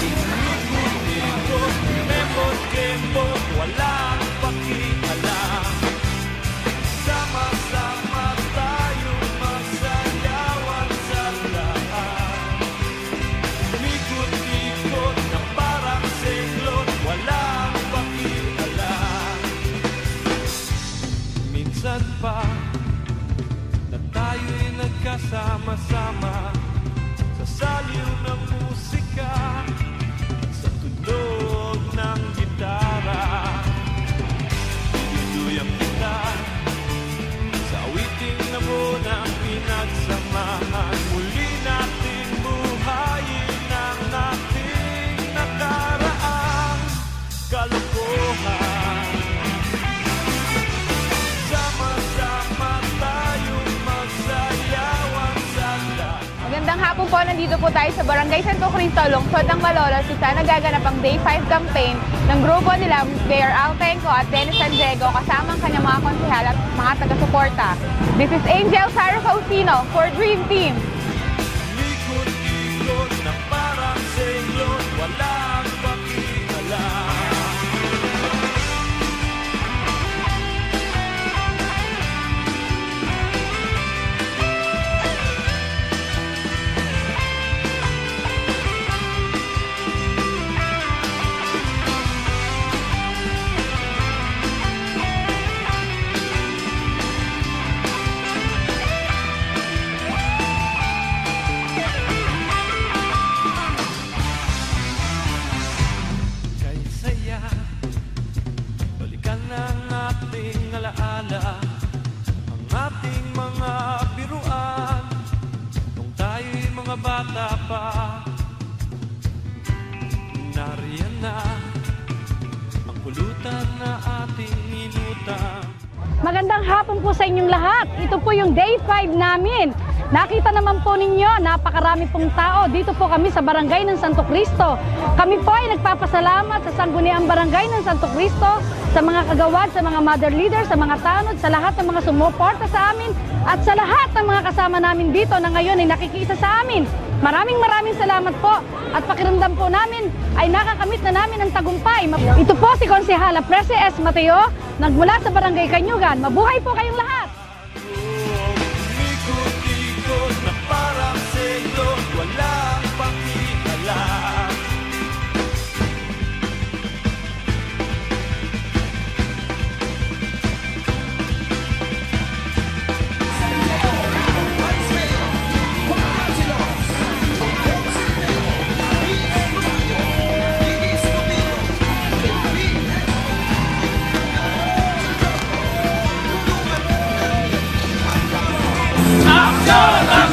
Ikot-ikot, kembot-kembot, walang pakialam. Sama-sama tayo magsayawan sa lahat. Ikot-ikot na parang singlot, walang pakialam. Minsan pa na tayo'y nagkasama-sama sa saliw ng musika, sa tunog ng gitara. Tinutuyang kita sa awiting na munang pinagsamahan. Muli natin buhayin ang ating nakaraang kalokohan. Sama-sama tayong magsayawan sa lahat. Magandang hapon po, nandito po tayo sa Barangay Santo Cristo, Lungsod ng Malolos, kung saan nagaganap ang Day 5 campaign ng grupo nila, Mayor Altenco at Dennis San Diego, kasama ang kanyang mga konsehal at mga taga-suporta. This is Angel Sara Faustino for Dream Team. Ikot-ikot na parang singlot, walang pakialam. Kay saya, balikan ang ating alaala, ang ating mga biruan, nung tayo'y mga bata pa. Nariyan na ang pulutan na ating inutang. Magandang hapon po sa inyong lahat. Ito po yung Day 5 namin. Nakita naman po ninyo, napakarami pong tao. Dito po kami sa Barangay ng Santo Cristo. Kami po ay nagpapasalamat sa Sangguniang Barangay ng Santo Cristo, sa mga kagawad, sa mga mother leaders, sa mga tanod, sa lahat ng mga sumuporta sa amin, at sa lahat ng mga kasama namin dito na ngayon ay nakikiisa sa amin. Maraming salamat po. At pakiramdam po namin ay nakakamit na namin ang tagumpay. Ito po si Konsehala Prese S. Mateo, nagmula sa Barangay Kanyugan. Mabuhay po kayong lahat! Ikot-ikot na parang singlot, walang pakialam. Action!